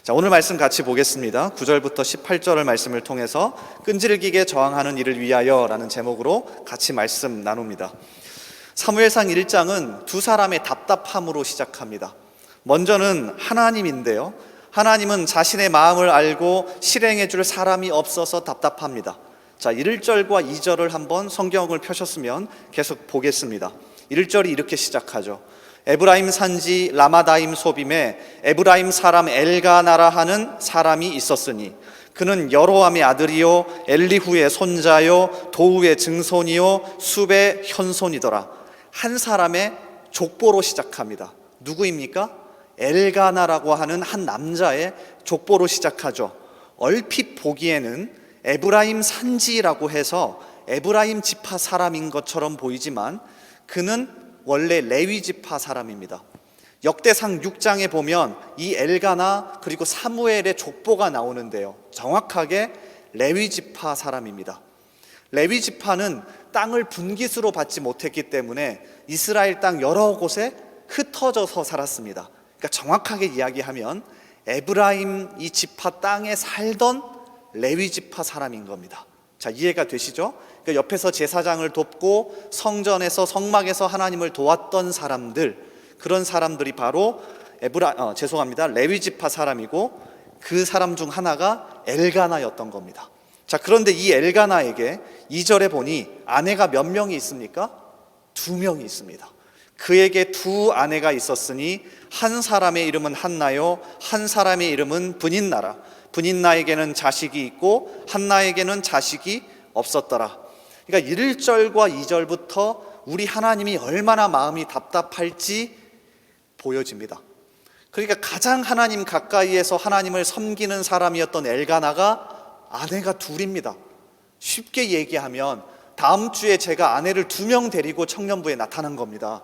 자, 오늘 말씀 같이 보겠습니다. 9절부터 18절의 말씀을 통해서 끈질기게 저항하는 이를 위하여 라는 제목으로 같이 말씀 나눕니다. 사무엘상 1장은 두 사람의 답답함으로 시작합니다. 먼저는 하나님인데요, 하나님은 자신의 마음을 알고 실행해 줄 사람이 없어서 답답합니다. 자, 1절과 2절을 한번 성경을 펴셨으면 계속 보겠습니다. 1절이 이렇게 시작하죠. 에브라임 산지 라마다임 소빔에 에브라임 사람 엘가나라 하는 사람이 있었으니 그는 여로함의 아들이요 엘리후의 손자요 도우의 증손이요 숲의 현손이더라. 한 사람의 족보로 시작합니다. 누구입니까? 엘가나라고 하는 한 남자의 족보로 시작하죠. 얼핏 보기에는 에브라임 산지라고 해서 에브라임 지파 사람인 것처럼 보이지만 그는 원래 레위 지파 사람입니다. 역대상 6장에 보면 이 엘가나 그리고 사무엘의 족보가 나오는데요, 정확하게 레위 지파 사람입니다. 레위 지파는 땅을 분깃으로 받지 못했기 때문에 이스라엘 땅 여러 곳에 흩어져서 살았습니다. 그러니까 정확하게 이야기하면 에브라임 이 지파 땅에 살던 레위 지파 사람인 겁니다. 자, 이해가 되시죠? 그러니까 옆에서 제사장을 돕고 성전에서 성막에서 하나님을 도왔던 사람들, 그런 사람들이 바로 레위 지파 사람이고 그 사람 중 하나가 엘가나였던 겁니다. 자, 그런데 이 엘가나에게 2절에 보니 아내가 몇 명이 있습니까? 2명이 있습니다. 그에게 2 아내가 있었으니 한 사람의 이름은 한나요, 한 사람의 이름은 브닌나라. 브닌나에게는 자식이 있고 한나에게는 자식이 없었더라. 그러니까 1절과 2절부터 우리 하나님이 얼마나 마음이 답답할지 보여집니다. 그러니까 가장 하나님 가까이에서 하나님을 섬기는 사람이었던 엘가나가 아내가 2입니다. 쉽게 얘기하면 다음 주에 제가 아내를 2명 데리고 청년부에 나타난 겁니다.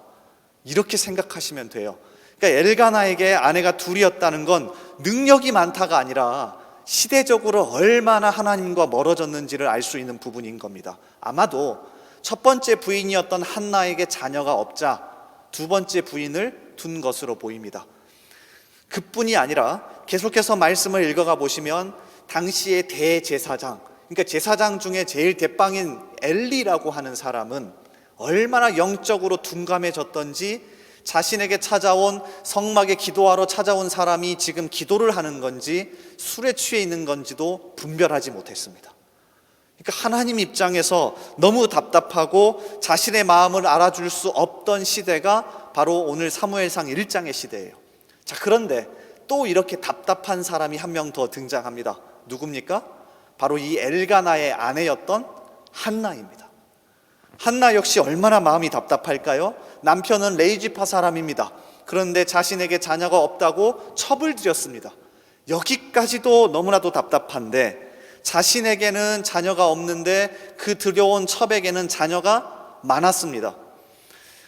이렇게 생각하시면 돼요. 그러니까 엘가나에게 아내가 2이었다는 건 능력이 많다가 아니라 시대적으로 얼마나 하나님과 멀어졌는지를 알 수 있는 부분인 겁니다. 아마도 첫 번째 부인이었던 한나에게 자녀가 없자 2번째 부인을 둔 것으로 보입니다. 그뿐이 아니라 계속해서 말씀을 읽어가 보시면 당시의 대제사장, 그러니까 제사장 중에 제일 대빵인 엘리라고 하는 사람은 얼마나 영적으로 둔감해졌던지, 자신에게 찾아온 성막에 기도하러 찾아온 사람이 지금 기도를 하는 건지 술에 취해 있는 건지도 분별하지 못했습니다. 그러니까 하나님 입장에서 너무 답답하고 자신의 마음을 알아줄 수 없던 시대가 바로 오늘 사무엘상 1장의 시대예요. 자, 그런데 또 이렇게 답답한 사람이 한 명 더 등장합니다. 누굽니까? 바로 이 엘가나의 아내였던 한나입니다. 한나 역시 얼마나 마음이 답답할까요? 남편은 레위 지파 사람입니다. 그런데 자신에게 자녀가 없다고 첩을 들였습니다. 여기까지도 너무나도 답답한데 자신에게는 자녀가 없는데 그 들여온 첩에게는 자녀가 많았습니다.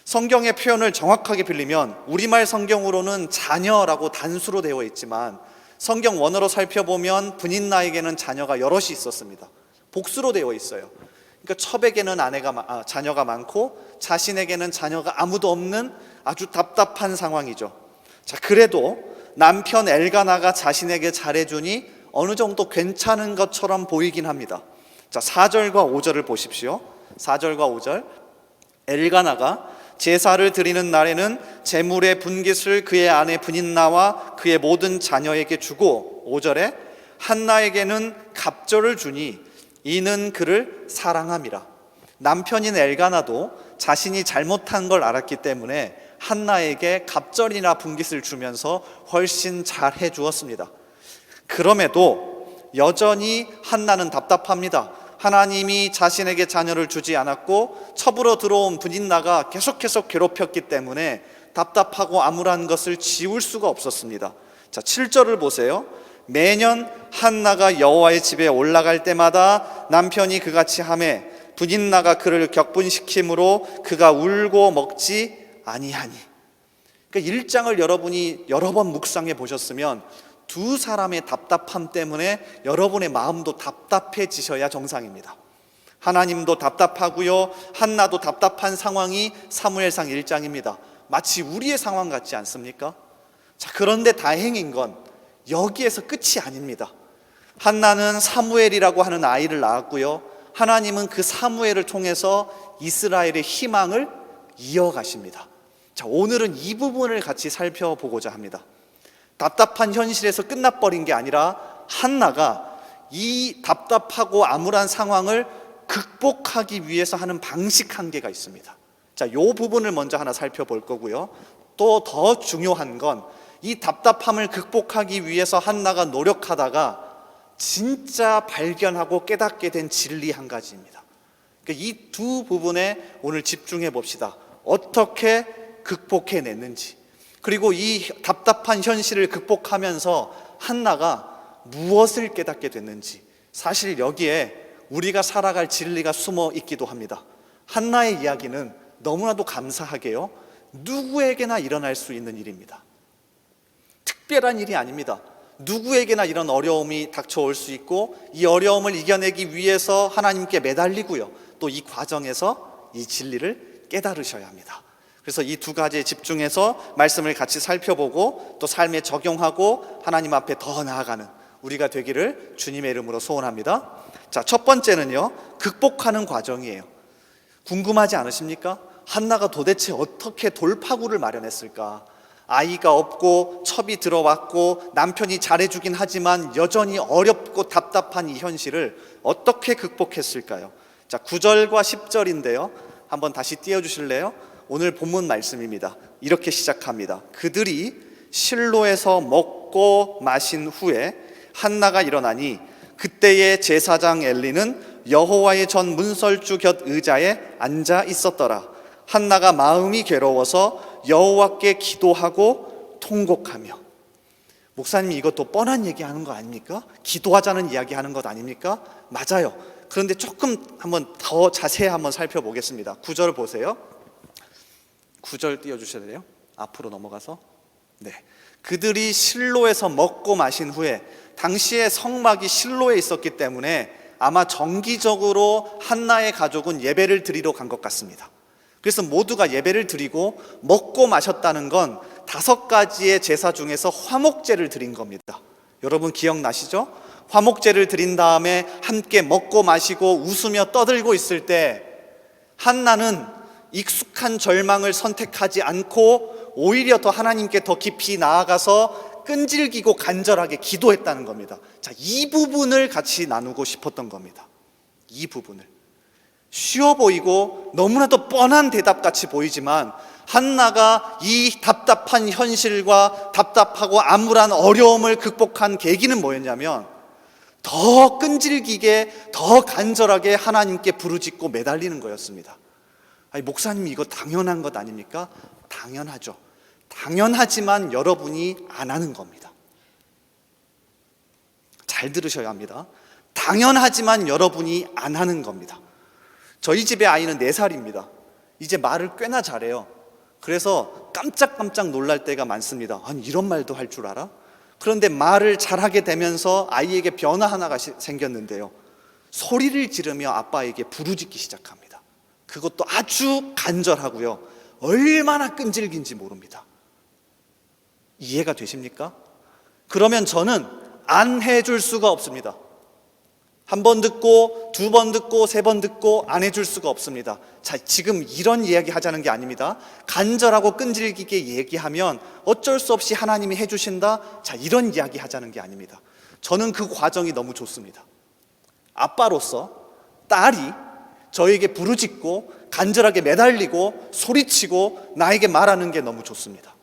성경의 표현을 정확하게 빌리면 우리말 성경으로는 자녀라고 단수로 되어 있지만 성경 원어로 살펴보면 브닌나에게는 자녀가 여럿이 있었습니다. 복수로 되어 있어요. 그러니까 첩에게는 자녀가 많고 자신에게는 자녀가 아무도 없는 아주 답답한 상황이죠. 자, 그래도 남편 엘가나가 자신에게 잘해주니 어느 정도 괜찮은 것처럼 보이긴 합니다. 자, 4절과 5절을 보십시오. 4절과 5절. 엘가나가 제사를 드리는 날에는 제물의 분깃을 그의 아내 브닌나와 그의 모든 자녀에게 주고, 5절에 한나에게는 갑절을 주니 이는 그를 사랑함이라. 남편인 엘가나도 자신이 잘못한 걸 알았기 때문에 한나에게 갑절이나 분깃을 주면서 훨씬 잘해 주었습니다. 그럼에도 여전히 한나는 답답합니다. 하나님이 자신에게 자녀를 주지 않았고 첩으로 들어온 브닌나가 계속해서 괴롭혔기 때문에 답답하고 암울한 것을 지울 수가 없었습니다. 자, 7절을 보세요. 매년 한나가 여호와의 집에 올라갈 때마다 남편이 그같이 하매 브닌나가 그를 격분시킴으로 그가 울고 먹지 아니하니. 그러니까 1장을 여러분이 여러 번 묵상해 보셨으면 2 사람의 답답함 때문에 여러분의 마음도 답답해지셔야 정상입니다. 하나님도 답답하고요, 한나도 답답한 상황이 사무엘상 1장입니다. 마치 우리의 상황 같지 않습니까? 자, 그런데 다행인 건 여기에서 끝이 아닙니다. 한나는 사무엘이라고 하는 아이를 낳았고요, 하나님은 그 사무엘을 통해서 이스라엘의 희망을 이어가십니다. 자, 오늘은 이 부분을 같이 살펴보고자 합니다. 답답한 현실에서 끝나버린 게 아니라 한나가 이 답답하고 암울한 상황을 극복하기 위해서 하는 방식 한 개가 있습니다. 자, 이 부분을 먼저 하나 살펴볼 거고요, 또 더 중요한 건 이 답답함을 극복하기 위해서 한나가 노력하다가 진짜 발견하고 깨닫게 된 진리 한 가지입니다. 이 두 부분에 오늘 집중해 봅시다. 어떻게 극복해냈는지, 그리고 이 답답한 현실을 극복하면서 한나가 무엇을 깨닫게 됐는지. 사실 여기에 우리가 살아갈 진리가 숨어 있기도 합니다. 한나의 이야기는 너무나도 감사하게요, 누구에게나 일어날 수 있는 일입니다. 특별한 일이 아닙니다. 누구에게나 이런 어려움이 닥쳐올 수 있고, 이 어려움을 이겨내기 위해서 하나님께 매달리고요, 또 이 과정에서 이 진리를 깨달으셔야 합니다. 그래서 이 두 가지에 집중해서 말씀을 같이 살펴보고 또 삶에 적용하고 하나님 앞에 더 나아가는 우리가 되기를 주님의 이름으로 소원합니다. 자, 첫 번째는요, 극복하는 과정이에요. 궁금하지 않으십니까? 한나가 도대체 어떻게 돌파구를 마련했을까? 아이가 없고 첩이 들어왔고 남편이 잘해주긴 하지만 여전히 어렵고 답답한 이 현실을 어떻게 극복했을까요? 자, 9절과 10절인데요 한번 다시 띄워주실래요? 오늘 본문 말씀입니다. 이렇게 시작합니다. 그들이 실로에서 먹고 마신 후에 한나가 일어나니 그때의 제사장 엘리는 여호와의 전 문설주 곁 의자에 앉아 있었더라. 한나가 마음이 괴로워서 여호와께 기도하고 통곡하며. 목사님이 이것도 뻔한 얘기하는 거 아닙니까? 기도하자는 이야기하는 것 아닙니까? 맞아요. 그런데 조금 한번 더 자세히 한번 살펴보겠습니다. 9절 보세요. 9절 띄워주셔야 돼요. 앞으로 넘어가서. 네. 그들이 실로에서 먹고 마신 후에, 당시에 성막이 실로에 있었기 때문에 아마 정기적으로 한나의 가족은 예배를 드리러 간 것 같습니다. 그래서 모두가 예배를 드리고 먹고 마셨다는 건 5가지의 제사 중에서 화목제를 드린 겁니다. 여러분 기억나시죠? 화목제를 드린 다음에 함께 먹고 마시고 웃으며 떠들고 있을 때 한나는 익숙한 절망을 선택하지 않고 오히려 더 하나님께 더 깊이 나아가서 끈질기고 간절하게 기도했다는 겁니다. 자, 이 부분을 같이 나누고 싶었던 겁니다. 이 부분을. 쉬워 보이고 너무나도 뻔한 대답같이 보이지만 한나가 이 답답한 현실과 답답하고 암울한 어려움을 극복한 계기는 뭐였냐면 더 끈질기게 더 간절하게 하나님께 부르짖고 매달리는 거였습니다. 아니, 목사님 이거 당연한 것 아닙니까? 당연하죠. 당연하지만 여러분이 안 하는 겁니다. 잘 들으셔야 합니다. 당연하지만 여러분이 안 하는 겁니다. 저희 집의 아이는 4살입니다. 이제 말을 꽤나 잘해요. 그래서 깜짝깜짝 놀랄 때가 많습니다. 아니, 이런 말도 할 줄 알아? 그런데 말을 잘하게 되면서 아이에게 변화 하나가 생겼는데요, 소리를 지르며 아빠에게 부르짖기 시작합니다. 그것도 아주 간절하고요, 얼마나 끈질긴지 모릅니다. 이해가 되십니까? 그러면 저는 안 해줄 수가 없습니다. 1번 듣고 2번 듣고 3번 듣고 안 해줄 수가 없습니다. 자, 지금 이런 이야기 하자는 게 아닙니다. 간절하고 끈질기게 얘기하면 어쩔 수 없이 하나님이 해주신다, 자, 이런 이야기 하자는 게 아닙니다. 저는 그 과정이 너무 좋습니다. 아빠로서 딸이 저에게 부르짖고 간절하게 매달리고 소리치고 나에게 말하는 게 너무 좋습니다.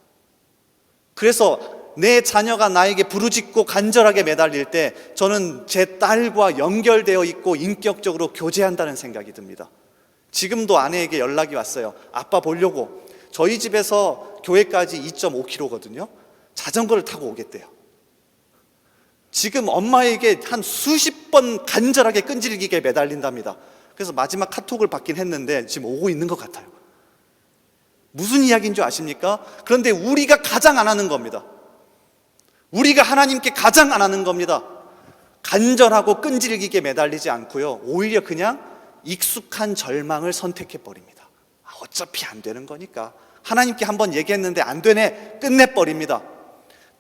그래서 내 자녀가 나에게 부르짖고 간절하게 매달릴 때 저는 제 딸과 연결되어 있고 인격적으로 교제한다는 생각이 듭니다. 지금도 아내에게 연락이 왔어요. 아빠 보려고. 저희 집에서 교회까지 2.5km거든요 자전거를 타고 오겠대요. 지금 엄마에게 한 수십 번 간절하게 끈질기게 매달린답니다. 그래서 마지막 카톡을 받긴 했는데 지금 오고 있는 것 같아요. 무슨 이야기인 줄 아십니까? 그런데 우리가 가장 안 하는 겁니다. 우리가 하나님께 가장 안 하는 겁니다. 간절하고 끈질기게 매달리지 않고요, 오히려 그냥 익숙한 절망을 선택해버립니다. 어차피 안 되는 거니까, 하나님께 한번 얘기했는데 안 되네, 끝내버립니다.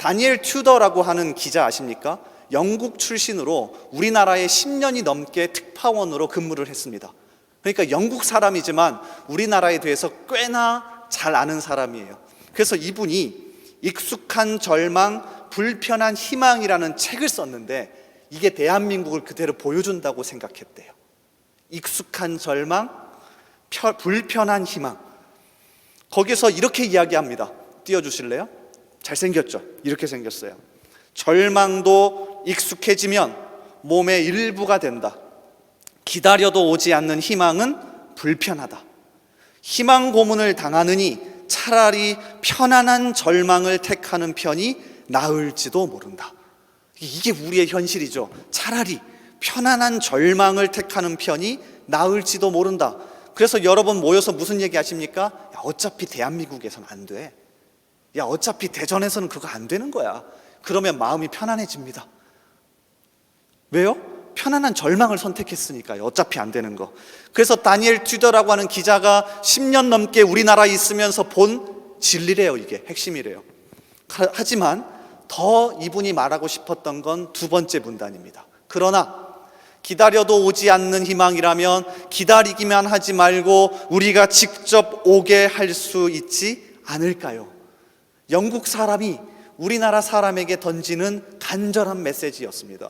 다니엘 튜더라고 하는 기자 아십니까? 영국 출신으로 우리나라에 10년이 넘게 특파원으로 근무를 했습니다. 그러니까 영국 사람이지만 우리나라에 대해서 꽤나 잘 아는 사람이에요. 그래서 이분이 익숙한 절망, 불편한 희망이라는 책을 썼는데 이게 대한민국을 그대로 보여준다고 생각했대요. 익숙한 절망, 불편한 희망. 거기서 이렇게 이야기합니다. 띄워주실래요? 잘생겼죠? 이렇게 생겼어요. 절망도 익숙해지면 몸의 일부가 된다. 기다려도 오지 않는 희망은 불편하다. 희망 고문을 당하느니 차라리 편안한 절망을 택하는 편이 나을지도 모른다. 이게 우리의 현실이죠. 차라리 편안한 절망을 택하는 편이 나을지도 모른다. 그래서 여러분 모여서 무슨 얘기 하십니까? 야, 어차피 대한민국에서는 안 돼. 야, 어차피 대전에서는 그거 안 되는 거야. 그러면 마음이 편안해집니다. 왜요? 편안한 절망을 선택했으니까요. 어차피 안 되는 거. 그래서 다니엘 튜더라고 하는 기자가 10년 넘게 우리나라에 있으면서 본 진리래요. 이게 핵심이래요. 하지만 더 이분이 말하고 싶었던 건 두 번째 문단입니다. 그러나 기다려도 오지 않는 희망이라면 기다리기만 하지 말고 우리가 직접 오게 할 수 있지 않을까요? 영국 사람이 우리나라 사람에게 던지는 간절한 메시지였습니다.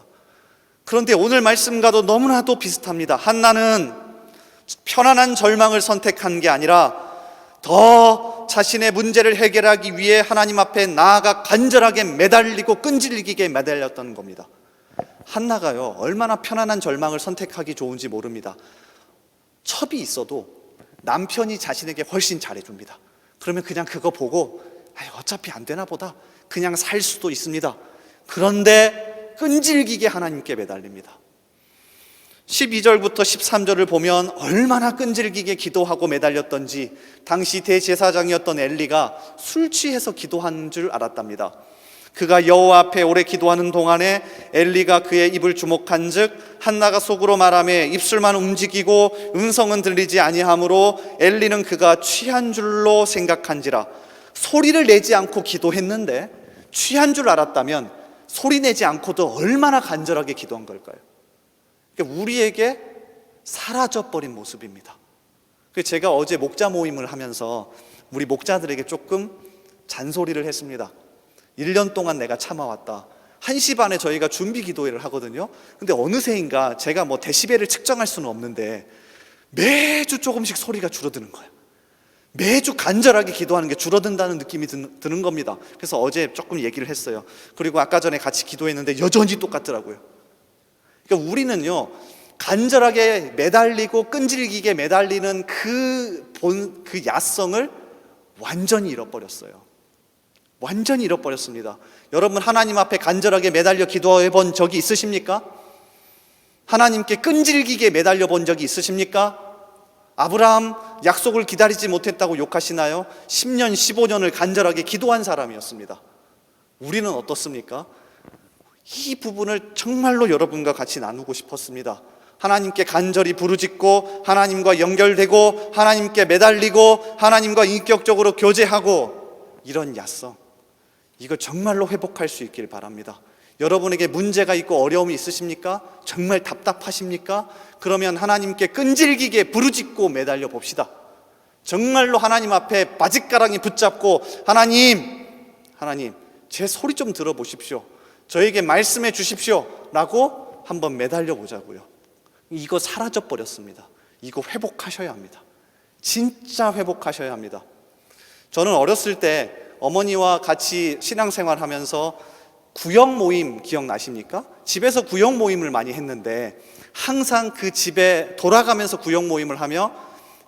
그런데 오늘 말씀과도 너무나도 비슷합니다. 한나는 편안한 절망을 선택한 게 아니라 더 자신의 문제를 해결하기 위해 하나님 앞에 나아가 간절하게 매달리고 끈질기게 매달렸던 겁니다. 한나가요, 얼마나 편안한 절망을 선택하기 좋은지 모릅니다. 첩이 있어도 남편이 자신에게 훨씬 잘해줍니다. 그러면 그냥 그거 보고 어차피 안 되나 보다 그냥 살 수도 있습니다. 그런데 끈질기게 하나님께 매달립니다. 12절부터 13절을 보면 얼마나 끈질기게 기도하고 매달렸던지 당시 대제사장이었던 엘리가 술 취해서 기도한 줄 알았답니다. 그가 여호와 앞에 오래 기도하는 동안에 엘리가 그의 입을 주목한즉 한나가 속으로 말하며 입술만 움직이고 음성은 들리지 아니하므로 엘리는 그가 취한 줄로 생각한지라. 소리를 내지 않고 기도했는데 취한 줄 알았다면 소리 내지 않고도 얼마나 간절하게 기도한 걸까요? 그러니까 우리에게 사라져버린 모습입니다. 제가 어제 목자 모임을 하면서 우리 목자들에게 조금 잔소리를 했습니다. 1년 동안 내가 참아왔다. 1시 반에 저희가 준비 기도회를 하거든요. 근데 어느새인가 제가 뭐 데시벨을 측정할 수는 없는데 매주 조금씩 소리가 줄어드는 거예요. 매주 간절하게 기도하는 게 줄어든다는 느낌이 드는 겁니다. 그래서 어제 조금 얘기를 했어요. 그리고 아까 전에 같이 기도했는데 여전히 똑같더라고요. 그러니까 우리는요, 간절하게 매달리고 끈질기게 매달리는 그 야성을 완전히 잃어버렸어요. 완전히 잃어버렸습니다. 여러분 하나님 앞에 간절하게 매달려 기도해 본 적이 있으십니까? 하나님께 끈질기게 매달려 본 적이 있으십니까? 아브라함 약속을 기다리지 못했다고 욕하시나요? 10년, 15년을 간절하게 기도한 사람이었습니다. 우리는 어떻습니까? 이 부분을 정말로 여러분과 같이 나누고 싶었습니다. 하나님께 간절히 부르짖고 하나님과 연결되고 하나님께 매달리고 하나님과 인격적으로 교제하고 이런 야성, 이거 정말로 회복할 수 있길 바랍니다. 여러분에게 문제가 있고 어려움이 있으십니까? 정말 답답하십니까? 그러면 하나님께 끈질기게 부르짖고 매달려 봅시다. 정말로 하나님 앞에 바짓가랑이 붙잡고 하나님 제 소리 좀 들어보십시오. 저에게 말씀해 주십시오 라고 한번 매달려 보자고요. 이거 사라져 버렸습니다. 이거 회복하셔야 합니다. 진짜 회복하셔야 합니다. 저는 어렸을 때 어머니와 같이 신앙생활 하면서 구역 모임 기억나십니까? 집에서 구역 모임을 많이 했는데 항상 그 집에 돌아가면서 구역 모임을 하며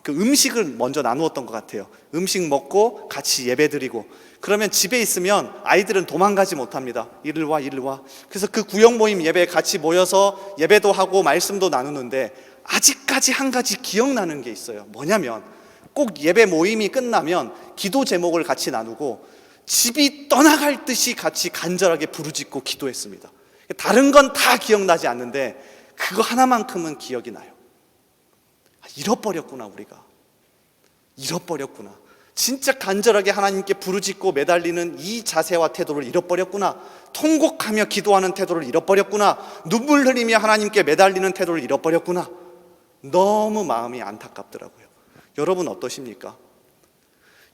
그 음식을 먼저 나누었던 것 같아요. 음식 먹고 같이 예배드리고, 그러면 집에 있으면 아이들은 도망가지 못합니다. 이리 와 이리 와. 그래서 그 구역 모임 예배에 같이 모여서 예배도 하고 말씀도 나누는데 아직까지 한 가지 기억나는 게 있어요. 뭐냐면 꼭 예배 모임이 끝나면 기도 제목을 같이 나누고 집이 떠나갈 듯이 같이 간절하게 부르짖고 기도했습니다. 다른 건 다 기억나지 않는데 그거 하나만큼은 기억이 나요. 잃어버렸구나, 우리가. 잃어버렸구나. 진짜 간절하게 하나님께 부르짖고 매달리는 이 자세와 태도를 잃어버렸구나. 통곡하며 기도하는 태도를 잃어버렸구나. 눈물 흘리며 하나님께 매달리는 태도를 잃어버렸구나. 너무 마음이 안타깝더라고요. 여러분 어떠십니까?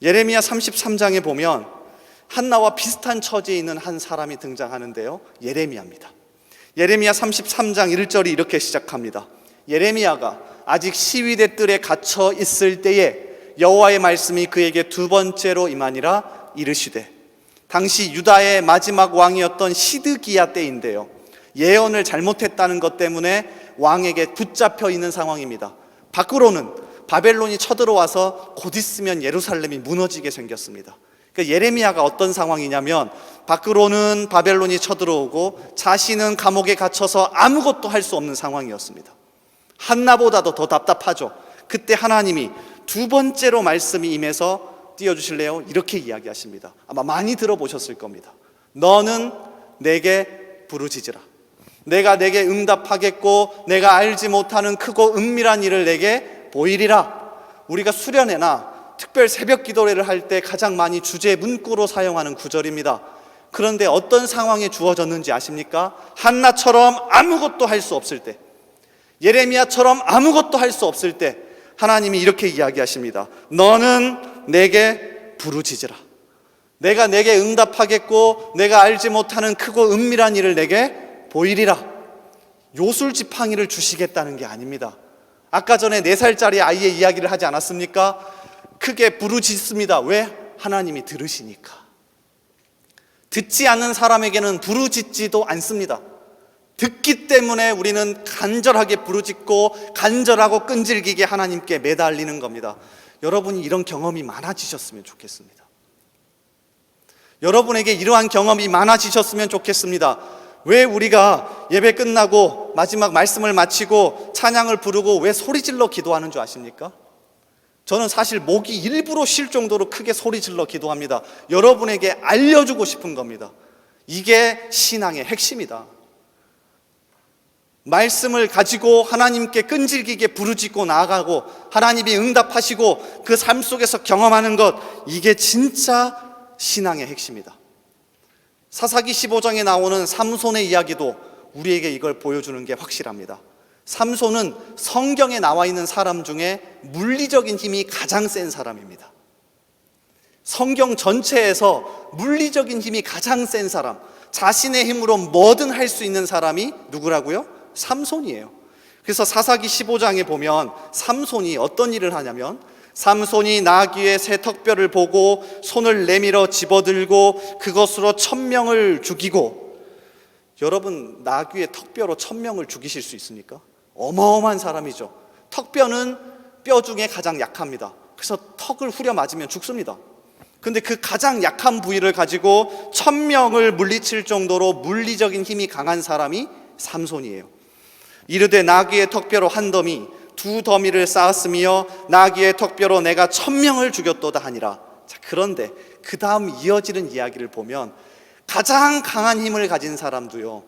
예레미야 33장에 보면 한나와 비슷한 처지에 있는 한 사람이 등장하는데요, 예레미야입니다. 예레미야 33장 1절이 이렇게 시작합니다. 예레미야가 아직 시위대 뜰에 갇혀 있을 때에 여호와의 말씀이 그에게 두 번째로 임하니라. 이르시되, 당시 유다의 마지막 왕이었던 시드기야 때인데요, 예언을 잘못했다는 것 때문에 왕에게 붙잡혀 있는 상황입니다. 밖으로는 바벨론이 쳐들어와서 곧 있으면 예루살렘이 무너지게 생겼습니다. 그러니까 예레미야가 어떤 상황이냐면, 밖으로는 바벨론이 쳐들어오고 자신은 감옥에 갇혀서 아무것도 할 수 없는 상황이었습니다. 한나보다도 더 답답하죠. 그때 하나님이 두 번째로 말씀이 임해서, 띄워주실래요? 이렇게 이야기하십니다. 아마 많이 들어보셨을 겁니다. 너는 내게 부르짖으라. 내가 내게 응답하겠고 내가 알지 못하는 크고 은밀한 일을 내게 보이리라. 우리가 수련회나 특별 새벽 기도회를 할 때 가장 많이 주제 문구로 사용하는 구절입니다. 그런데 어떤 상황에 주어졌는지 아십니까? 한나처럼 아무것도 할 수 없을 때, 예레미야처럼 아무것도 할 수 없을 때 하나님이 이렇게 이야기하십니다. 너는 내게 부르짖으라. 내가 내게 응답하겠고 내가 알지 못하는 크고 은밀한 일을 내게 보이리라. 요술지팡이를 주시겠다는 게 아닙니다. 아까 전에 4살짜리 아이의 이야기를 하지 않았습니까? 크게 부르짖습니다. 왜? 하나님이 들으시니까. 듣지 않는 사람에게는 부르짖지도 않습니다. 듣기 때문에 우리는 간절하게 부르짖고 간절하고 끈질기게 하나님께 매달리는 겁니다. 여러분이 이런 경험이 많아지셨으면 좋겠습니다. 여러분에게 이러한 경험이 많아지셨으면 좋겠습니다. 왜 우리가 예배 끝나고 마지막 말씀을 마치고 찬양을 부르고 왜 소리질러 기도하는 줄 아십니까? 저는 사실 목이 일부러 쉴 정도로 크게 소리질러 기도합니다. 여러분에게 알려주고 싶은 겁니다. 이게 신앙의 핵심이다. 말씀을 가지고 하나님께 끈질기게 부르짖고 나아가고 하나님이 응답하시고 그 삶 속에서 경험하는 것, 이게 진짜 신앙의 핵심이다. 사사기 15장에 나오는 삼손의 이야기도 우리에게 이걸 보여주는 게 확실합니다. 삼손은 성경에 나와 있는 사람 중에 물리적인 힘이 가장 센 사람입니다. 성경 전체에서 물리적인 힘이 가장 센 사람, 자신의 힘으로 뭐든 할 수 있는 사람이 누구라고요? 삼손이에요. 그래서 사사기 15장에 보면 삼손이 어떤 일을 하냐면, 삼손이 나귀의 새 턱뼈를 보고 손을 내밀어 집어들고 그것으로 1000명을 죽이고. 여러분, 나귀의 턱뼈로 1000명을 죽이실 수 있습니까? 어마어마한 사람이죠. 턱뼈는 뼈 중에 가장 약합니다. 그래서 턱을 후려 맞으면 죽습니다. 근데 그 가장 약한 부위를 가지고 1000명을 물리칠 정도로 물리적인 힘이 강한 사람이 삼손이에요. 이르되 나귀의 턱뼈로 한 더미, 두 더미를 쌓았으며 나귀의 턱뼈로 내가 1000명을 죽였도다 하니라. 자, 그런데 그 다음 이어지는 이야기를 보면 가장 강한 힘을 가진 사람도요,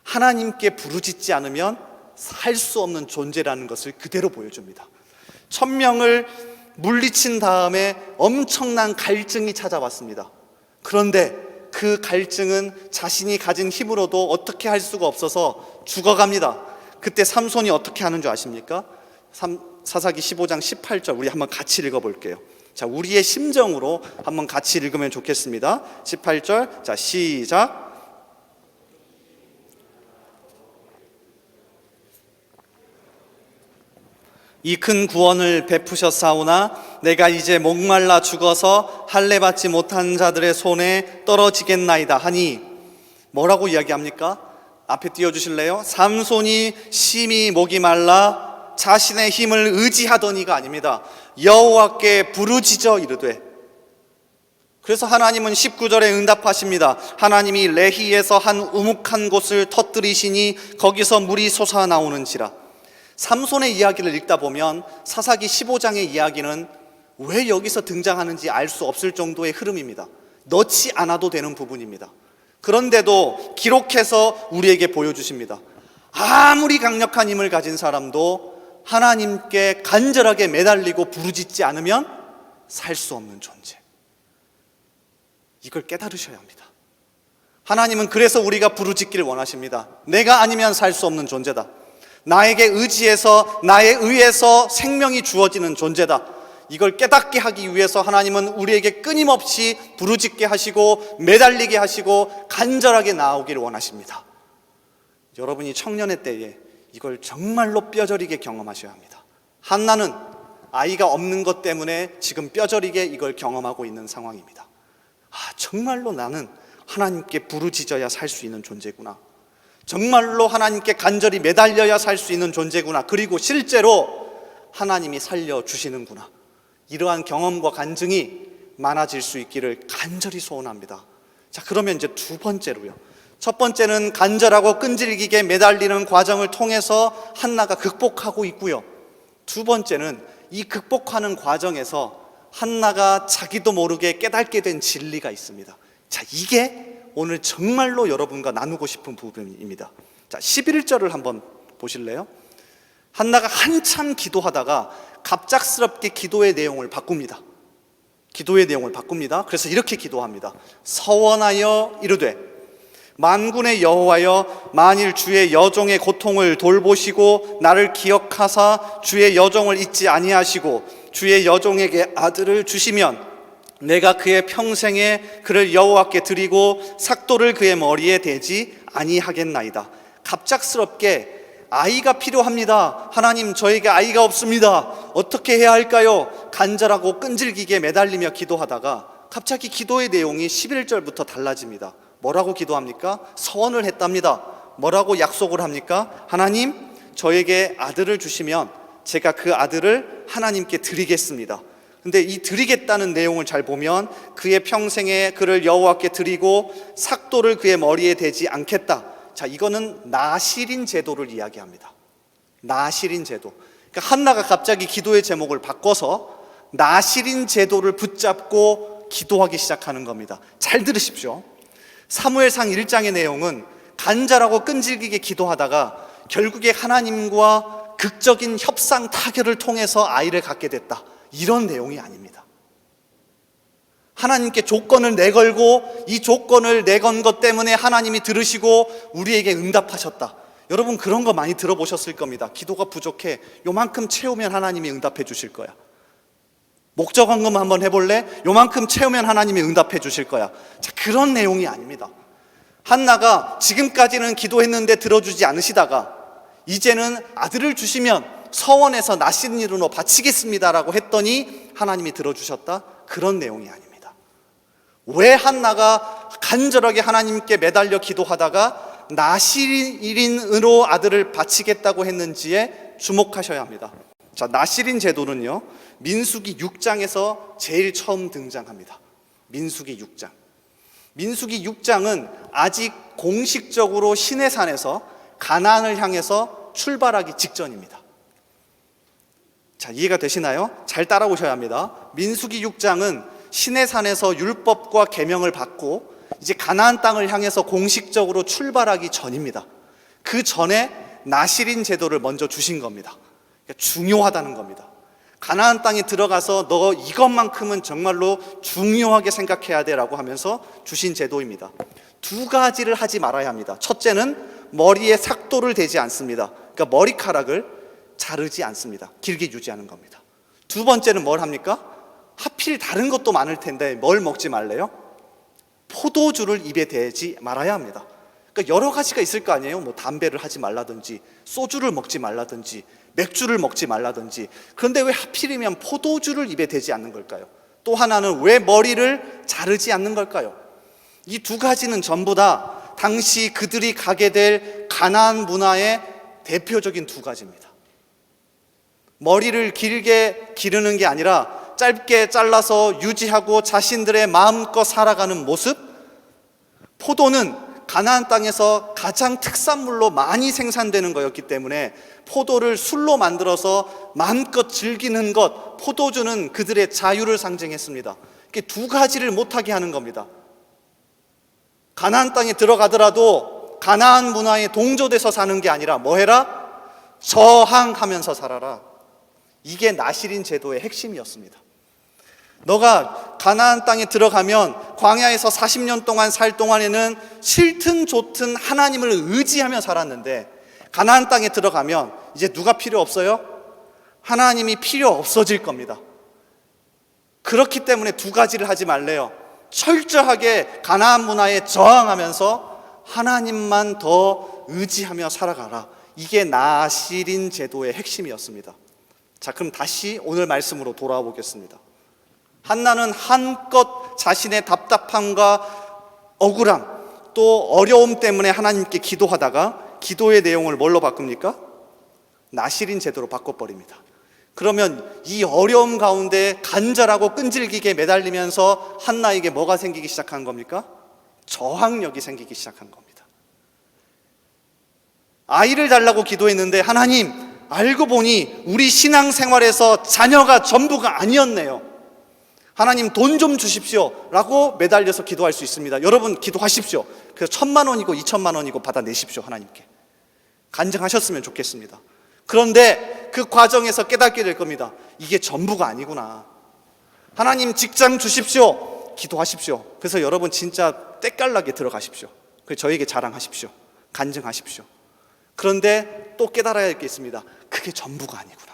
하나님께 부르짖지 않으면 살 수 없는 존재라는 것을 그대로 보여줍니다. 1000명을 물리친 다음에 엄청난 갈증이 찾아왔습니다. 그런데 그 갈증은 자신이 가진 힘으로도 어떻게 할 수가 없어서 죽어갑니다. 그때 삼손이 어떻게 하는 줄 아십니까? 사사기 15장 18절 우리 한번 같이 읽어볼게요. 자, 우리의 심정으로 한번 같이 읽으면 좋겠습니다. 18절, 자, 시작. 이 큰 구원을 베푸셨사오나 내가 이제 목말라 죽어서 할례 받지 못한 자들의 손에 떨어지겠나이다 하니, 뭐라고 이야기합니까? 앞에 띄워주실래요? 삼손이 심히 목이 말라 자신의 힘을 의지하더니가 아닙니다. 여호와께 부르짖어 이르되. 그래서 하나님은 19절에 응답하십니다. 하나님이 레히에서 한 우묵한 곳을 터뜨리시니 거기서 물이 솟아나오는지라. 삼손의 이야기를 읽다 보면 사사기 15장의 이야기는 왜 여기서 등장하는지 알 수 없을 정도의 흐름입니다. 넣지 않아도 되는 부분입니다. 그런데도 기록해서 우리에게 보여주십니다. 아무리 강력한 힘을 가진 사람도 하나님께 간절하게 매달리고 부르짖지 않으면 살 수 없는 존재. 이걸 깨달으셔야 합니다. 하나님은 그래서 우리가 부르짖기를 원하십니다. 내가 아니면 살 수 없는 존재다. 나에게 의지해서, 나에 의해서 생명이 주어지는 존재다. 이걸 깨닫게 하기 위해서 하나님은 우리에게 끊임없이 부르짖게 하시고 매달리게 하시고 간절하게 나아오기를 원하십니다. 여러분이 청년의 때에 이걸 정말로 뼈저리게 경험하셔야 합니다. 한나는 아이가 없는 것 때문에 지금 뼈저리게 이걸 경험하고 있는 상황입니다. 정말로 나는 하나님께 부르짖어야 살 수 있는 존재구나. 정말로 하나님께 간절히 매달려야 살 수 있는 존재구나. 그리고 실제로 하나님이 살려주시는구나. 이러한 경험과 간증이 많아질 수 있기를 간절히 소원합니다. 자, 그러면 이제 두 번째로요. 첫 번째는 간절하고 끈질기게 매달리는 과정을 통해서 한나가 극복하고 있고요. 두 번째는 이 극복하는 과정에서 한나가 자기도 모르게 깨닫게 된 진리가 있습니다. 자, 이게 오늘 정말로 여러분과 나누고 싶은 부분입니다. 자, 11절을 한번 보실래요? 한나가 한참 기도하다가 갑작스럽게 기도의 내용을 바꿉니다. 기도의 내용을 바꿉니다. 그래서 이렇게 기도합니다. 서원하여 이르되 만군의 여호와여, 만일 주의 여종의 고통을 돌보시고 나를 기억하사 주의 여종을 잊지 아니하시고 주의 여종에게 아들을 주시면 내가 그의 평생에 그를 여호와께 드리고 삭도를 그의 머리에 대지 아니하겠나이다. 갑작스럽게 아이가 필요합니다. 하나님, 저에게 아이가 없습니다. 어떻게 해야 할까요? 간절하고 끈질기게 매달리며 기도하다가 갑자기 기도의 내용이 11절부터 달라집니다. 뭐라고 기도합니까? 서원을 했답니다. 뭐라고 약속을 합니까? 하나님, 저에게 아들을 주시면 제가 그 아들을 하나님께 드리겠습니다. 근데 이 드리겠다는 내용을 잘 보면 그의 평생에 그를 여호와께 드리고 삭도를 그의 머리에 대지 않겠다. 자, 이거는 나실인 제도를 이야기합니다. 나실인 제도. 그러니까 한나가 갑자기 기도의 제목을 바꿔서 나실인 제도를 붙잡고 기도하기 시작하는 겁니다. 잘 들으십시오. 사무엘상 1장의 내용은 간절하고 끈질기게 기도하다가 결국에 하나님과 극적인 협상 타결을 통해서 아이를 갖게 됐다. 이런 내용이 아닙니다. 하나님께 조건을 내걸고 이 조건을 내건 것 때문에 하나님이 들으시고 우리에게 응답하셨다. 여러분 그런 거 많이 들어보셨을 겁니다. 기도가 부족해. 요만큼 채우면 하나님이 응답해 주실 거야. 목적 헌금 한번 해볼래? 요만큼 채우면 하나님이 응답해 주실 거야. 자, 그런 내용이 아닙니다. 한나가 지금까지는 기도했는데 들어주지 않으시다가 이제는 아들을 주시면 서원에서 나신 이름으로 바치겠습니다라고 했더니 하나님이 들어주셨다. 그런 내용이 아닙니다. 왜 한나가 간절하게 하나님께 매달려 기도하다가 나실인으로 아들을 바치겠다고 했는지에 주목하셔야 합니다. 자, 나실인 제도는요, 민수기 6장에서 제일 처음 등장합니다. 민수기 6장. 민수기 6장은 아직 공식적으로 시내산에서 가나안을 향해서 출발하기 직전입니다. 자, 이해가 되시나요? 잘 따라오셔야 합니다. 민수기 6장은 시내산에서 율법과 계명을 받고 이제 가나안 땅을 향해서 공식적으로 출발하기 전입니다. 그 전에 나실인 제도를 먼저 주신 겁니다. 그러니까 중요하다는 겁니다. 가나안 땅에 들어가서 너 이것만큼은 정말로 중요하게 생각해야 돼 라고 하면서 주신 제도입니다. 두 가지를 하지 말아야 합니다. 첫째는 머리에 삭도를 대지 않습니다. 그러니까 머리카락을 자르지 않습니다. 길게 유지하는 겁니다. 두 번째는 뭘 합니까? 하필 다른 것도 많을 텐데 뭘 먹지 말래요? 포도주를 입에 대지 말아야 합니다. 그러니까 여러 가지가 있을 거 아니에요. 뭐 담배를 하지 말라든지 소주를 먹지 말라든지 맥주를 먹지 말라든지. 그런데 왜 하필이면 포도주를 입에 대지 않는 걸까요? 또 하나는 왜 머리를 자르지 않는 걸까요? 이 두 가지는 전부 다 당시 그들이 가게 될 가나안 문화의 대표적인 두 가지입니다. 머리를 길게 기르는 게 아니라 짧게 잘라서 유지하고 자신들의 마음껏 살아가는 모습. 포도는 가나안 땅에서 가장 특산물로 많이 생산되는 거였기 때문에 포도를 술로 만들어서 마음껏 즐기는 것, 포도주는 그들의 자유를 상징했습니다. 이렇게 두 가지를 못하게 하는 겁니다. 가나안 땅에 들어가더라도 가나안 문화에 동조돼서 사는 게 아니라 뭐 해라? 저항하면서 살아라. 이게 나실인 제도의 핵심이었습니다. 너가 가나안 땅에 들어가면 광야에서 40년 동안 살 동안에는 싫든 좋든 하나님을 의지하며 살았는데 가나안 땅에 들어가면 이제 누가 필요 없어요? 하나님이 필요 없어질 겁니다. 그렇기 때문에 두 가지를 하지 말래요. 철저하게 가나안 문화에 저항하면서 하나님만 더 의지하며 살아가라. 이게 나실인 제도의 핵심이었습니다. 자, 그럼 다시 오늘 말씀으로 돌아와 보겠습니다. 한나는 한껏 자신의 답답함과 억울함 또 어려움 때문에 하나님께 기도하다가 기도의 내용을 뭘로 바꿉니까? 나실인 제도로 바꿔버립니다. 그러면 이 어려움 가운데 간절하고 끈질기게 매달리면서 한나에게 뭐가 생기기 시작한 겁니까? 저항력이 생기기 시작한 겁니다. 아이를 달라고 기도했는데 하나님, 알고 보니 우리 신앙생활에서 자녀가 전부가 아니었네요. 하나님 돈 좀 주십시오 라고 매달려서 기도할 수 있습니다. 여러분 기도하십시오. 그래서 1,000만 원이고 2,000만 원이고 받아내십시오. 하나님께 간증하셨으면 좋겠습니다. 그런데 그 과정에서 깨닫게 될 겁니다. 이게 전부가 아니구나. 하나님 직장 주십시오. 기도하십시오. 그래서 여러분 진짜 때깔나게 들어가십시오. 그래서 저에게 자랑하십시오. 간증하십시오. 그런데 또 깨달아야 할 게 있습니다. 그게 전부가 아니구나.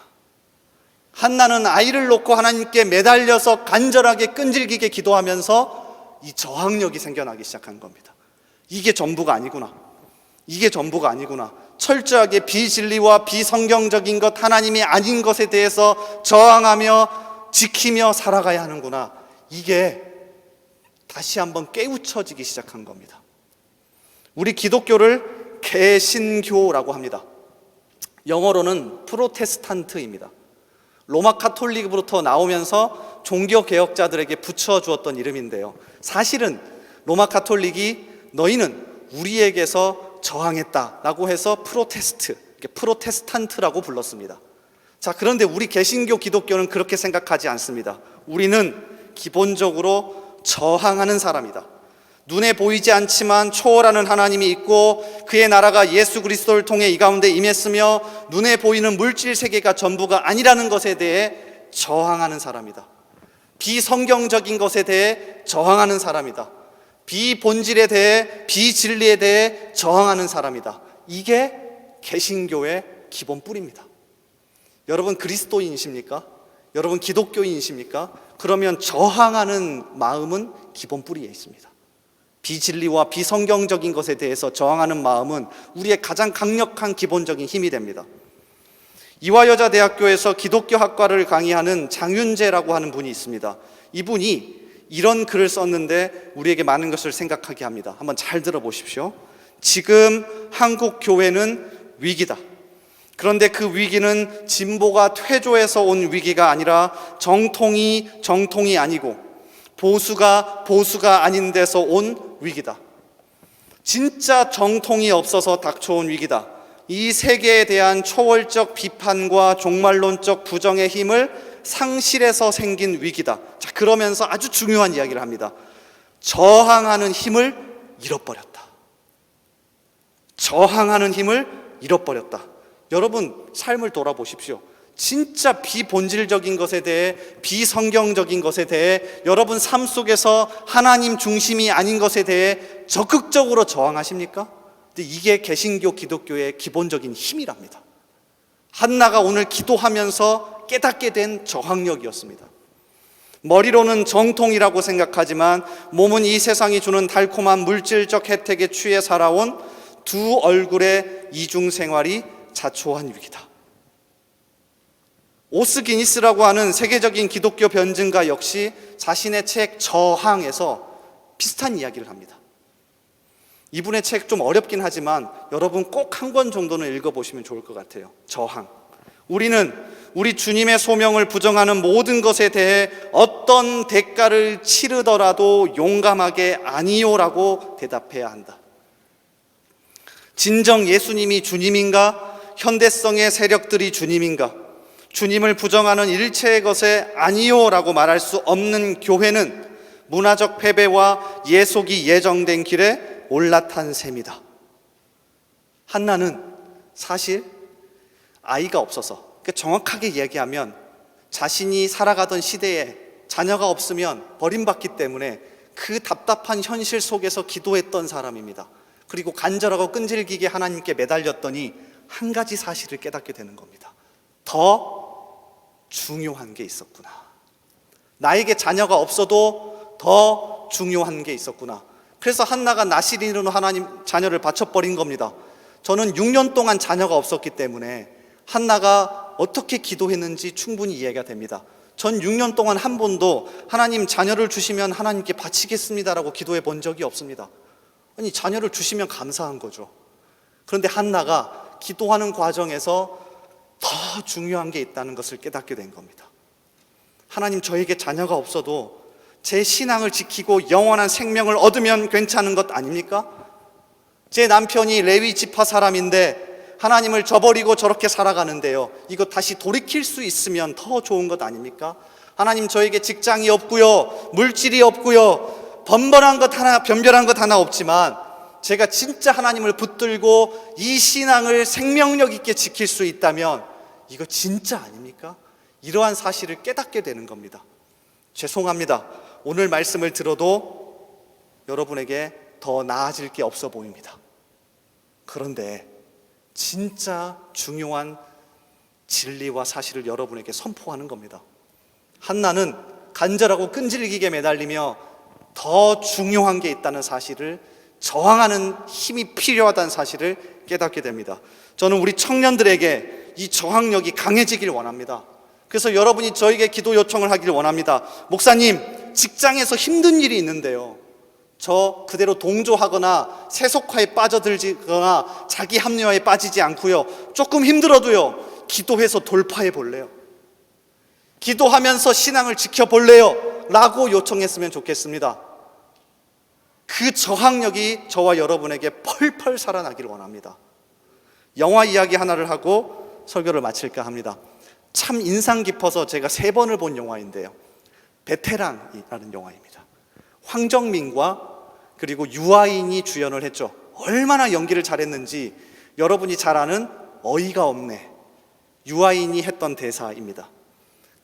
한나는 아이를 놓고 하나님께 매달려서 간절하게 끈질기게 기도하면서 이 저항력이 생겨나기 시작한 겁니다. 이게 전부가 아니구나. 이게 전부가 아니구나. 철저하게 비진리와 비성경적인 것, 하나님이 아닌 것에 대해서 저항하며 지키며 살아가야 하는구나. 이게 다시 한번 깨우쳐지기 시작한 겁니다. 우리 기독교를 개신교라고 합니다. 영어로는 프로테스탄트입니다. 로마 카톨릭으로부터 나오면서 종교개혁자들에게 붙여주었던 이름인데요, 사실은 로마 카톨릭이 너희는 우리에게서 저항했다라고 해서 프로테스탄트라고 불렀습니다. 자, 그런데 우리 개신교 기독교는 그렇게 생각하지 않습니다. 우리는 기본적으로 저항하는 사람이다. 눈에 보이지 않지만 초월하는 하나님이 있고 그의 나라가 예수 그리스도를 통해 이 가운데 임했으며 눈에 보이는 물질 세계가 전부가 아니라는 것에 대해 저항하는 사람이다. 비성경적인 것에 대해 저항하는 사람이다. 비본질에 대해, 비진리에 대해 저항하는 사람이다. 이게 개신교의 기본 뿌리입니다. 여러분 그리스도인이십니까? 여러분 기독교인이십니까? 그러면 저항하는 마음은 기본 뿌리에 있습니다. 비진리와 비성경적인 것에 대해서 저항하는 마음은 우리의 가장 강력한 기본적인 힘이 됩니다. 이화여자대학교에서 기독교 학과를 강의하는 장윤재라고 하는 분이 있습니다. 이분이 이런 글을 썼는데 우리에게 많은 것을 생각하게 합니다. 한번 잘 들어보십시오. 지금 한국 교회는 위기다. 그런데 그 위기는 진보가 퇴조해서 온 위기가 아니라 정통이 아니고 보수가 아닌 데서 온 위기다. 진짜 정통이 없어서 닥쳐온 위기다. 이 세계에 대한 초월적 비판과 종말론적 부정의 힘을 상실해서 생긴 위기다. 자, 그러면서 아주 중요한 이야기를 합니다. 저항하는 힘을 잃어버렸다. 저항하는 힘을 잃어버렸다. 여러분 삶을 돌아보십시오. 진짜 비본질적인 것에 대해, 비성경적인 것에 대해, 여러분 삶 속에서 하나님 중심이 아닌 것에 대해 적극적으로 저항하십니까? 근데 이게 개신교 기독교의 기본적인 힘이랍니다. 한나가 오늘 기도하면서 깨닫게 된 저항력이었습니다. 머리로는 정통이라고 생각하지만 몸은 이 세상이 주는 달콤한 물질적 혜택에 취해 살아온 두 얼굴의 이중생활이 자초한 위기다. 오스 기니스라고 하는 세계적인 기독교 변증가 역시 자신의 책 저항에서 비슷한 이야기를 합니다. 이분의 책 좀 어렵긴 하지만 여러분 꼭 한 권 정도는 읽어보시면 좋을 것 같아요. 저항. 우리는 우리 주님의 소명을 부정하는 모든 것에 대해 어떤 대가를 치르더라도 용감하게 아니요라고 대답해야 한다. 진정 예수님이 주님인가? 현대성의 세력들이 주님인가? 주님을 부정하는 일체의 것에 아니요라고 말할 수 없는 교회는 문화적 패배와 예속이 예정된 길에 올라탄 셈이다. 한나는 사실 아이가 없어서, 정확하게 얘기하면 자신이 살아가던 시대에 자녀가 없으면 버림받기 때문에 그 답답한 현실 속에서 기도했던 사람입니다. 그리고 간절하고 끈질기게 하나님께 매달렸더니 한 가지 사실을 깨닫게 되는 겁니다. 더 중요한 게 있었구나. 나에게 자녀가 없어도 더 중요한 게 있었구나. 그래서 한나가 나시린으로 하나님 자녀를 바쳐버린 겁니다. 저는 6년 동안 자녀가 없었기 때문에 한나가 어떻게 기도했는지 충분히 이해가 됩니다. 전 6년 동안 한 번도 하나님 자녀를 주시면 하나님께 바치겠습니다라고 기도해 본 적이 없습니다. 아니, 자녀를 주시면 감사한 거죠. 그런데 한나가 기도하는 과정에서 더 중요한 게 있다는 것을 깨닫게 된 겁니다. 하나님, 저에게 자녀가 없어도 제 신앙을 지키고 영원한 생명을 얻으면 괜찮은 것 아닙니까? 제 남편이 레위 지파 사람인데 하나님을 저버리고 저렇게 살아가는데요, 이거 다시 돌이킬 수 있으면 더 좋은 것 아닙니까? 하나님, 저에게 직장이 없고요, 물질이 없고요, 변별한 것 하나 없지만 제가 진짜 하나님을 붙들고 이 신앙을 생명력 있게 지킬 수 있다면 이거 진짜 아닙니까? 이러한 사실을 깨닫게 되는 겁니다. 죄송합니다. 오늘 말씀을 들어도 여러분에게 더 나아질 게 없어 보입니다. 그런데 진짜 중요한 진리와 사실을 여러분에게 선포하는 겁니다. 한나는 간절하고 끈질기게 매달리며 더 중요한 게 있다는 사실을, 저항하는 힘이 필요하다는 사실을 깨닫게 됩니다. 저는 우리 청년들에게 이 저항력이 강해지길 원합니다. 그래서 여러분이 저에게 기도 요청을 하기를 원합니다. 목사님, 직장에서 힘든 일이 있는데요, 저 그대로 동조하거나 세속화에 빠져들거나 자기 합리화에 빠지지 않고요, 조금 힘들어도요 기도해서 돌파해 볼래요, 기도하면서 신앙을 지켜볼래요 라고 요청했으면 좋겠습니다. 그 저항력이 저와 여러분에게 펄펄 살아나기를 원합니다. 영화 이야기 하나를 하고 설교를 마칠까 합니다. 참 인상 깊어서 제가 3번을 본 영화인데요, 베테랑이라는 영화입니다. 황정민과 그리고 유아인이 주연을 했죠. 얼마나 연기를 잘했는지 여러분이 잘 아는 어이가 없네, 유아인이 했던 대사입니다.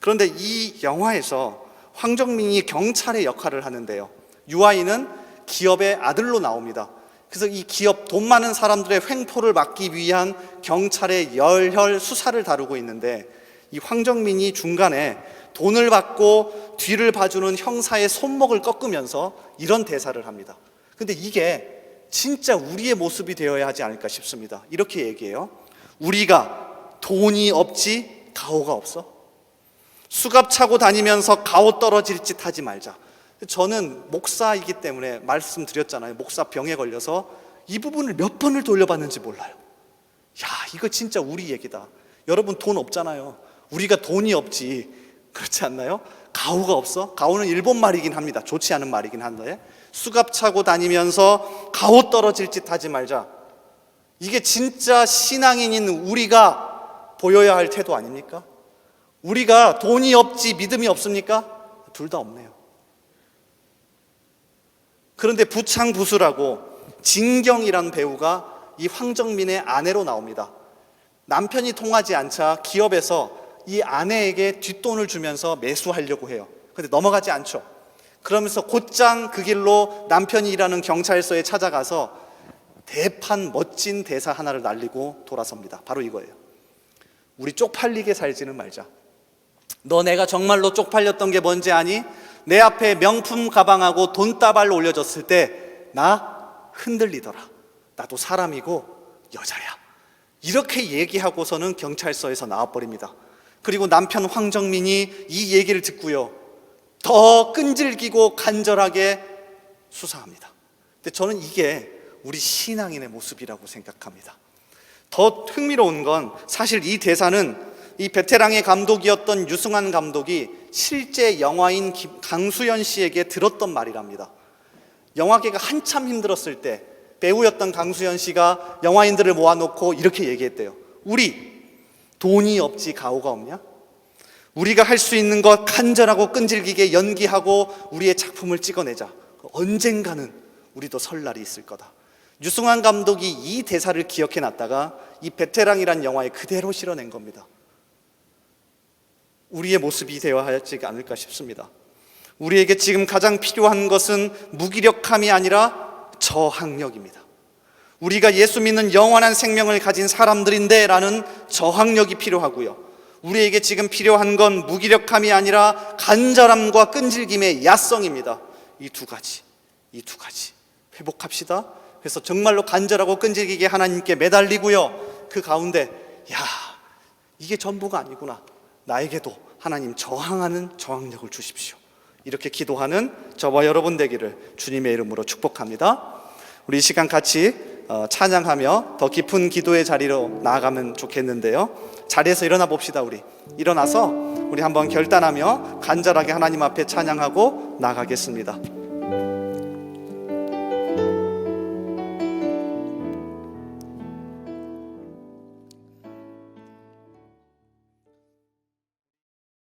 그런데 이 영화에서 황정민이 경찰의 역할을 하는데요, 유아인은 기업의 아들로 나옵니다. 그래서 이 기업, 돈 많은 사람들의 횡포를 막기 위한 경찰의 열혈 수사를 다루고 있는데, 이 황정민이 중간에 돈을 받고 뒤를 봐주는 형사의 손목을 꺾으면서 이런 대사를 합니다. 근데 이게 진짜 우리의 모습이 되어야 하지 않을까 싶습니다. 이렇게 얘기해요. 우리가 돈이 없지 가오가 없어? 수갑 차고 다니면서 가오 떨어질 짓 하지 말자. 저는 목사이기 때문에 말씀드렸잖아요. 목사 병에 걸려서 이 부분을 몇 번을 돌려봤는지 몰라요. 야, 이거 진짜 우리 얘기다. 여러분, 돈 없잖아요. 우리가 돈이 없지, 그렇지 않나요? 가오가 없어? 가오는 일본 말이긴 합니다. 좋지 않은 말이긴 한데, 수갑 차고 다니면서 가오 떨어질 짓 하지 말자. 이게 진짜 신앙인인 우리가 보여야 할 태도 아닙니까? 우리가 돈이 없지 믿음이 없습니까? 둘 다 없네요. 그런데 부창부수라고 진경이라는 배우가 이 황정민의 아내로 나옵니다. 남편이 통하지 않자 기업에서 이 아내에게 뒷돈을 주면서 매수하려고 해요. 그런데 넘어가지 않죠. 그러면서 곧장 그 길로 남편이 일하는 경찰서에 찾아가서 대판 멋진 대사 하나를 날리고 돌아섭니다. 바로 이거예요. 우리 쪽팔리게 살지는 말자. 너 내가 정말로 쪽팔렸던 게 뭔지 아니? 내 앞에 명품 가방하고 돈다발로 올려줬을 때 나 흔들리더라. 나도 사람이고 여자야. 이렇게 얘기하고서는 경찰서에서 나와버립니다. 그리고 남편 황정민이 이 얘기를 듣고요, 더 끈질기고 간절하게 수사합니다. 근데 저는 이게 우리 신앙인의 모습이라고 생각합니다. 더 흥미로운 건 사실 이 대사는 이 베테랑의 감독이었던 유승환 감독이 실제 영화인 강수연 씨에게 들었던 말이랍니다. 영화계가 한참 힘들었을 때 배우였던 강수연 씨가 영화인들을 모아놓고 이렇게 얘기했대요. 우리 돈이 없지 가오가 없냐? 우리가 할 수 있는 것 간절하고 끈질기게 연기하고 우리의 작품을 찍어내자. 언젠가는 우리도 설 날이 있을 거다. 유승환 감독이 이 대사를 기억해놨다가 이 베테랑이란 영화에 그대로 실어낸 겁니다. 우리의 모습이 되어야 하지 않을까 싶습니다. 우리에게 지금 가장 필요한 것은 무기력함이 아니라 저항력입니다. 우리가 예수 믿는 영원한 생명을 가진 사람들인데 라는 저항력이 필요하고요. 우리에게 지금 필요한 건 무기력함이 아니라 간절함과 끈질김의 야성입니다. 이 두 가지 회복합시다. 그래서 정말로 간절하고 끈질기게 하나님께 매달리고요. 그 가운데 이게 전부가 아니구나. 나에게도 하나님 저항하는 저항력을 주십시오. 이렇게 기도하는 저와 여러분 되기를 주님의 이름으로 축복합니다. 우리 이 시간 같이 찬양하며 더 깊은 기도의 자리로 나아가면 좋겠는데요. 자리에서 일어나 봅시다. 우리 일어나서 우리 한번 결단하며 간절하게 하나님 앞에 찬양하고 나가겠습니다.